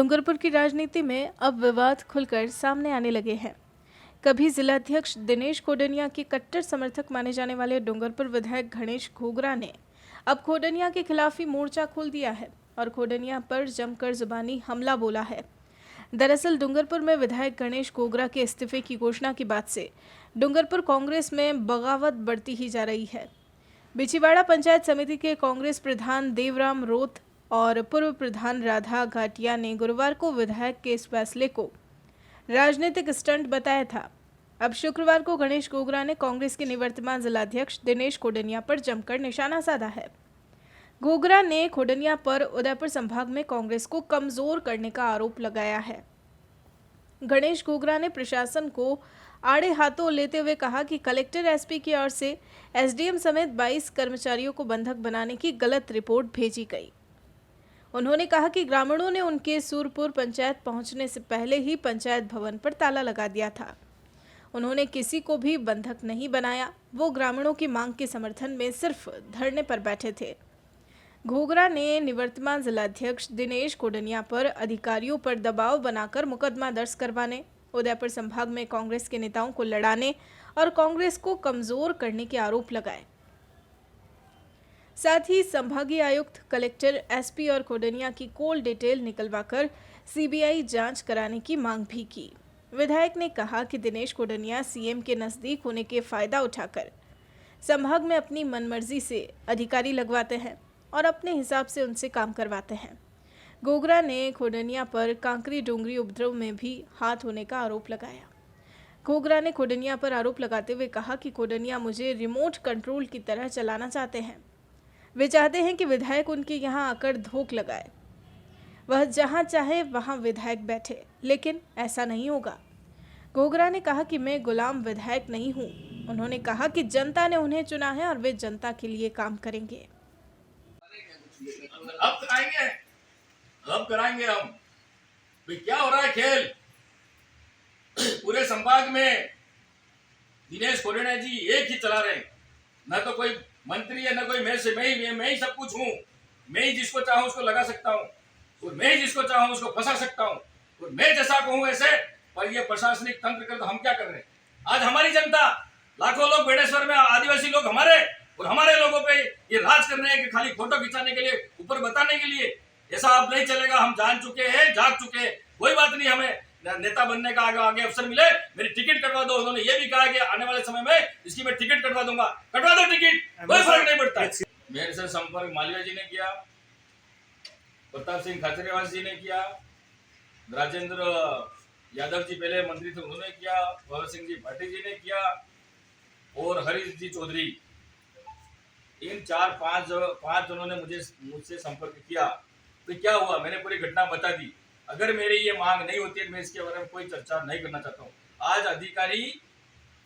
डूंगरपुर की राजनीति में अब विवाद खुलकर सामने आने लगे हैं। कभी जिलाध्यक्ष दिनेश खोडनिया के कट्टर समर्थक माने जाने वाले डूंगरपुर विधायक गणेश घोगरा ने अब खोडनिया के खिलाफ ही मोर्चा खोल दिया है और खोडनिया पर जमकर जुबानी हमला बोला है। दरअसल डूंगरपुर में विधायक गणेश घोगरा के इस्तीफे की घोषणा के बाद से डूंगरपुर कांग्रेस में बगावत बढ़ती ही जा रही है। बिछीवाड़ा पंचायत समिति के कांग्रेस प्रधान देवराम रोत और पूर्व प्रधान राधा घाटिया ने गुरुवार को विधायक के इस फैसले को राजनीतिक स्टंट बताया था। अब शुक्रवार को गणेश घोगरा ने कांग्रेस के निवर्तमान जिलाध्यक्ष दिनेश खोडनिया पर जमकर निशाना साधा है। घोगरा ने खोडनिया पर उदयपुर संभाग में कांग्रेस को कमजोर करने का आरोप लगाया है। गणेश घोगरा ने प्रशासन को आड़े हाथों लेते हुए कहा कि कलेक्टर एसपी की ओर से एसडीएम समेत 22 कर्मचारियों को बंधक बनाने की गलत रिपोर्ट भेजी गई। उन्होंने कहा कि ग्रामीणों ने उनके सूरपुर पंचायत पहुंचने से पहले ही पंचायत भवन पर ताला लगा दिया था। उन्होंने किसी को भी बंधक नहीं बनाया, वो ग्रामीणों की मांग के समर्थन में सिर्फ धरने पर बैठे थे। घोगरा ने निवर्तमान जिलाध्यक्ष दिनेश खोडनिया पर अधिकारियों पर दबाव बनाकर मुकदमा दर्ज करवाने, उदयपुर संभाग में कांग्रेस के नेताओं को लड़ाने और कांग्रेस को कमजोर करने के आरोप लगाए। साथ ही संभागीय आयुक्त, कलेक्टर, एसपी और खोडनिया की कॉल डिटेल निकलवाकर सीबीआई जांच कराने की मांग भी की। विधायक ने कहा कि दिनेश खोडनिया सीएम के नजदीक होने के फायदा उठाकर संभाग में अपनी मनमर्जी से अधिकारी लगवाते हैं और अपने हिसाब से उनसे काम करवाते हैं। घोगरा ने खोडनिया पर कांकरी डोंगरी उपद्रव में भी हाथ होने का आरोप लगाया। घोगरा ने खोडनिया पर आरोप लगाते हुए कहा कि खोडनिया मुझे रिमोट कंट्रोल की तरह चलाना चाहते हैं। वे चाहते हैं कि विधायक उनके यहाँ आकर धोख लगाए, वह जहाँ चाहे वहाँ विधायक बैठे, लेकिन ऐसा नहीं होगा। घोगरा ने कहा कि मैं गुलाम विधायक नहीं हूँ। उन्होंने कहा कि जनता ने उन्हें चुना है और वे जनता के लिए काम करेंगे। अब कराएंगे हम। भाई क्या हो रहा है खेल पूरे संभाग में। दिनेश खोडनिया जी एक ही चला रहे हैं, न तो कोई मंत्री है न कोई मैं ही सब कुछ हूँ। मैं ही जिसको चाहूँ उसको लगा सकता हूँ और मैं ही जिसको चाहूँ उसको फंसा सकता हूँ और मैं जैसा कहूँ ऐसे। पर ये प्रशासनिक तंत्र कर तो हम क्या कर रहे हैं? आज हमारी जनता, लाखों लोग बेड़ेश्वर में, आदिवासी लोग हमारे और हमारे लोगों पे ये राज कर रहे हैं कि खाली फोटो खिंचाने के लिए, ऊपर बताने के लिए। ऐसा अब नहीं चलेगा। हम जान चुके हैं, जाग चुके हैं। कोई बात नहीं, हमें नेता बनने का आगे अवसर मिले, मेरी टिकट कटवा दो। उन्होंने ये भी कहा कि आने वाले समय में इसकी मैं टिकट कटवा दूंगा। कटवा दो टिकट, कोई फर्क नहीं पड़ता। मेरे से संपर्क मालवीय जी ने किया, प्रताप सिंह खाचरियावास जी ने किया, राजेंद्र यादव जी पहले मंत्री थे उन्होंने किया, भगत सिंह जी भाटी जी ने किया और हरीश जी चौधरी। इन चार पांच जनों ने मुझसे संपर्क किया। तो क्या हुआ, मैंने पूरी घटना बता दी। अगर मेरी ये मांग नहीं होती है, मैं इसके बारे में कोई चर्चा नहीं करना चाहता हूँ। आज अधिकारी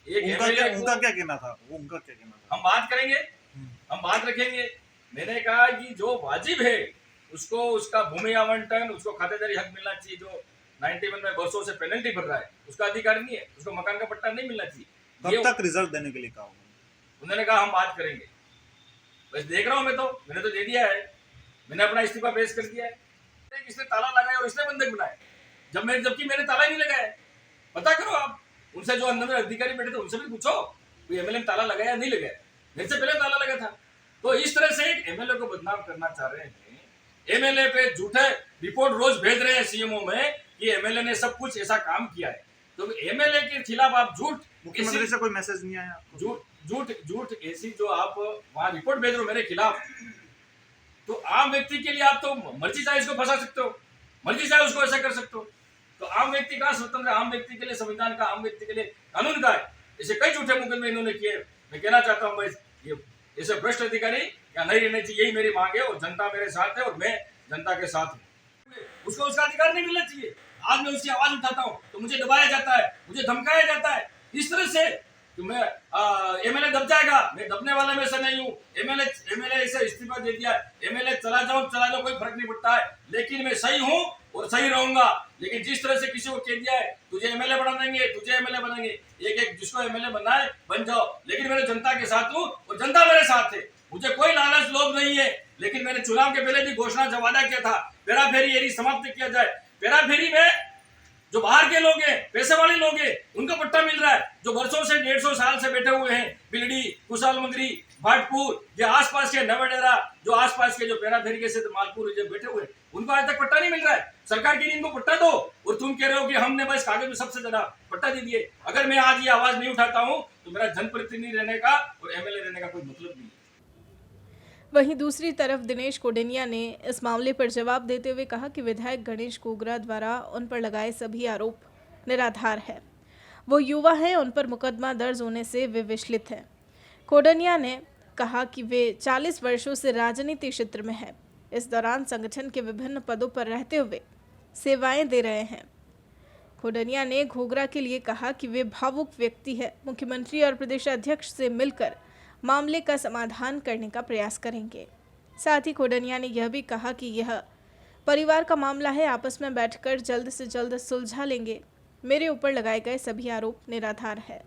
उनका क्या कहना था? हम बात करेंगे, हम बात रखेंगे। मैंने कहा कि जो वाजिब है उसको, उसका भूमि आवंटन, उसको खातेदारी हक मिलना चाहिए। जो 91 में वर्षों से पेनल्टी भर रहा है उसका अधिकार नहीं है, उसको मकान का पट्टा नहीं मिलना चाहिए। कब तक रिजल्ट देने के लिए कहा? उन्होंने कहा हम बात करेंगे। बस देख रहा हूँ, मैंने तो दे दिया है, मैंने अपना इस्तीफा पेश कर दिया है। इसने ताला लगाया और इसने बंधक बनाया, जबकि मैंने ताला ही नहीं लगाया। पता करो आप उनसे, जो अंदर अधिकारी बैठे थे उनसे भी पूछो एमएलए ताला लगाया नहीं लगाया। मेरे से पहले ताला लगा था। तो इस तरह से एक एमएलए को बदनाम करना चाह रहे हैं। एमएलए पे झूठे रिपोर्ट रोज भेज रहे हैं सीएमओ में कि एमएलए ने सब कुछ ऐसा काम किया है। तो एमएलए के खिलाफ आप झूठ, मुख्यमंत्री से कोई मैसेज नहीं आया? झूठ ऐसी जो आप वहां रिपोर्ट भेज रहे हो मेरे खिलाफ, तो आम व्यक्ति के लिए आप तो मर्जी चाहे इसको फंसा सकते हो, मर्जी चाहे उसको ऐसा कर सकते हो। तो आम व्यक्ति का स्वतंत्र, आम व्यक्ति के लिए संविधान का, आम व्यक्ति के लिए कानून का है। ऐसे कई झूठे मुकदमे इन्होंने किए। मैं कहना चाहता हूँ ये ऐसे भ्रष्ट अधिकारी क्या नहीं रहने चाहिए, यही मेरी मांग है। और जनता मेरे साथ है और मैं जनता के साथ हूँ। उसको उसका अधिकार नहीं मिलना चाहिए। आज मैं उसकी आवाज उठाता हूँ तो मुझे दबाया जाता है, मुझे धमकाया जाता है इस तरह से कि मैं एमएलए दब जाएगा। मैं दबने वाले में से नहीं हूँ। एमएलए इसे इस्तीफा दे दिया, एमएलए चला जाओ कोई फर्क नहीं पड़ता है, लेकिन मैं सही हूँ और सही रहूंगा। लेकिन जिस तरह से किसी को कह दिया है तुझे एमएलए बना देंगे, तुझे एमएलए बनाएंगे, एक जिसको एमएलए बनना है बन जाओ, लेकिन मैं जनता के साथ हूँ और जनता मेरे साथ है। मुझे कोई लालच लोभ नहीं है, लेकिन मैंने चुनाव के पहले भी घोषणा जब वादा किया था, फेरा फेरी समाप्त किया जाए। पेरा फेरी में जो बाहर के लोग हैं, पैसे वाले लोग हैं, उनको पट्टा मिल रहा है। जो वर्षों से 150 साल से बैठे हुए हैं, बिलडी, कुशाल मंगरी, भाटपुर, जो आसपास के नवडेरा, जो आसपास के जो पेरा फेरी के से मालपुर जो बैठे हुए हैं, उनको आज तक पट्टा नहीं मिल रहा है। सरकार की इनको पट्टा दो, और तुम कह रहे हो कि हमने बस कागज में सबसे ज्यादा पट्टा दे दिए। अगर मैं आज ये आवाज नहीं उठाता हूँ तो मेरा जनप्रतिनिधि रहने का और एमएलए रहने का कोई मतलब नहीं है। वहीं दूसरी तरफ दिनेश कोडेनिया ने इस मामले पर जवाब देते हुए कहा कि विधायक गणेश घोगरा द्वारा उन पर लगाए सभी आरोप निराधार है। वो युवा हैं, उन पर मुकदमा दर्ज होने से वे विचलित हैं। कोडेनिया ने कहा कि वे 40 वर्षों से राजनीति क्षेत्र में हैं। इस दौरान संगठन के विभिन्न पदों पर रहते हुए सेवाएं दे रहे हैं। कोडेनिया ने घोगरा के लिए कहा कि वे भावुक व्यक्ति है, मुख्यमंत्री और प्रदेशाध्यक्ष से मिलकर मामले का समाधान करने का प्रयास करेंगे। साथ ही कोडेनिया ने यह भी कहा कि यह परिवार का मामला है, आपस में बैठकर जल्द से जल्द सुलझा लेंगे। मेरे ऊपर लगाए गए सभी आरोप निराधार है।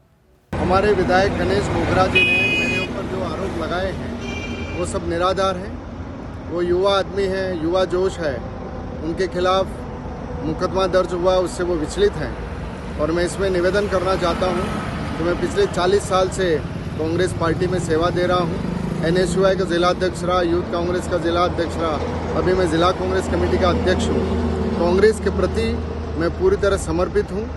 हमारे विधायक गणेश घोगरा जी ने मेरे ऊपर जो आरोप लगाए हैं वो सब निराधार हैं। वो युवा आदमी हैं, युवा जोश है, उनके खिलाफ मुकदमा दर्ज हुआ, उससे वो विचलित हैं। और मैं इसमें निवेदन करना चाहता हूँ कि मैं पिछले 40 साल से कांग्रेस पार्टी में सेवा दे रहा हूँ। NSUI का जिला अध्यक्ष रहा, यूथ कांग्रेस का जिला अध्यक्ष रहा, अभी मैं जिला कांग्रेस कमेटी का अध्यक्ष हूँ। कांग्रेस के प्रति मैं पूरी तरह समर्पित हूँ।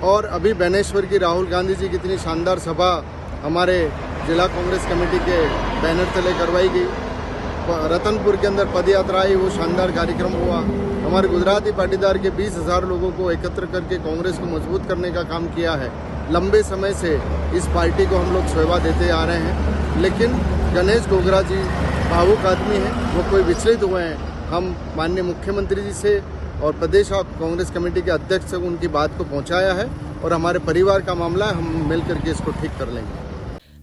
और अभी बेनेश्वर की राहुल गांधी जी की इतनी शानदार सभा हमारे जिला कांग्रेस कमेटी के बैनर तले करवाई गई। रतनपुर के अंदर पद यात्रा आई, वो शानदार कार्यक्रम हुआ। हमारे गुजराती पाटीदार के 20,000 लोगों को एकत्र करके कांग्रेस को मजबूत करने का काम किया है। लंबे समय से इस पार्टी को हम लोग सेवा देते आ रहे हैं। लेकिन गणेश घोगरा जी भावुक आदमी हैं, वो कोई विचलित हुए हैं। हम माननीय मुख्यमंत्री जी से और प्रदेश कांग्रेस कमेटी के अध्यक्ष से उनकी बात को पहुंचाया है और हमारे परिवार का मामला है, हम मिल करके इसको ठीक कर लेंगे।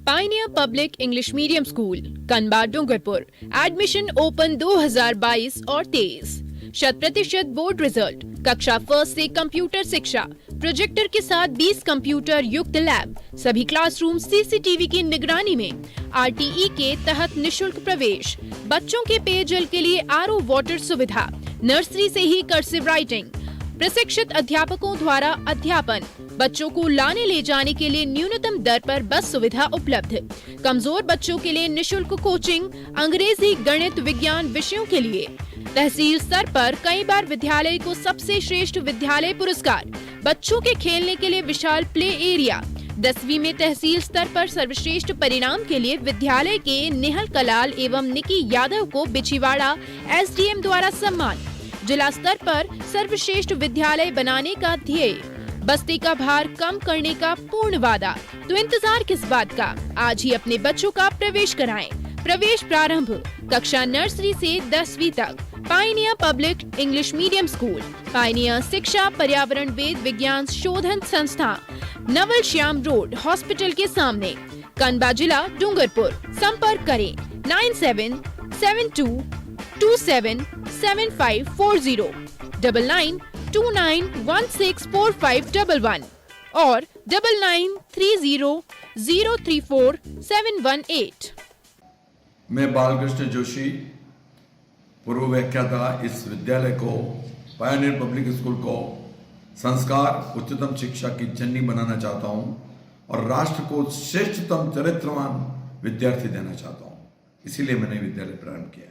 Pioneer public English medium school Kanba Dungarpur admission open 2022 और 23। 100% बोर्ड रिजल्ट, कक्षा 1 से कंप्यूटर शिक्षा, प्रोजेक्टर के साथ 20 कंप्यूटर युक्त लैब, सभी क्लासरूम सीसीटीवी की निगरानी में, RTE के तहत निशुल्क प्रवेश, बच्चों के पेयजल के लिए RO वाटर सुविधा, नर्सरी से ही कर्सिव राइटिंग, प्रशिक्षित अध्यापकों द्वारा अध्यापन, बच्चों को लाने ले जाने के लिए न्यूनतम दर पर बस सुविधा उपलब्ध, कमजोर बच्चों के लिए निशुल्क कोचिंग, अंग्रेजी, गणित, विज्ञान विषयों के लिए। तहसील स्तर पर कई बार विद्यालय को सबसे श्रेष्ठ विद्यालय पुरस्कार, बच्चों के खेलने के लिए विशाल प्ले एरिया। 10वीं में तहसील स्तर पर सर्वश्रेष्ठ परिणाम के लिए विद्यालय के निहल कलाल एवं निकी यादव को बिछीवाड़ा SDM द्वारा सम्मान। जिला स्तर पर सर्वश्रेष्ठ विद्यालय बनाने का ध्येय, बस्ती का भार कम करने का पूर्ण वादा। तो इंतजार किस बात का, आज ही अपने बच्चों का प्रवेश कराएं। प्रवेश प्रारंभ कक्षा नर्सरी से 10वीं तक। Pioneer public English medium school, Pioneer शिक्षा पर्यावरण वेद विज्ञान शोधन संस्था, नवल श्याम रोड हॉस्पिटल के सामने, कनबा जिला डूंगरपुर। संपर्क करें 9772277540 9929164511 और 9930034718। मैं बालकृष्ण जोशी, पूर्व व्याख्याता, इस विद्यालय को, पायनियर पब्लिक स्कूल को संस्कार उच्चतम शिक्षा की जननी बनाना चाहता हूं और राष्ट्र को श्रेष्ठतम चरित्रवान विद्यार्थी देना चाहता हूं। इसीलिए मैंने विद्यालय प्रारंभ किया।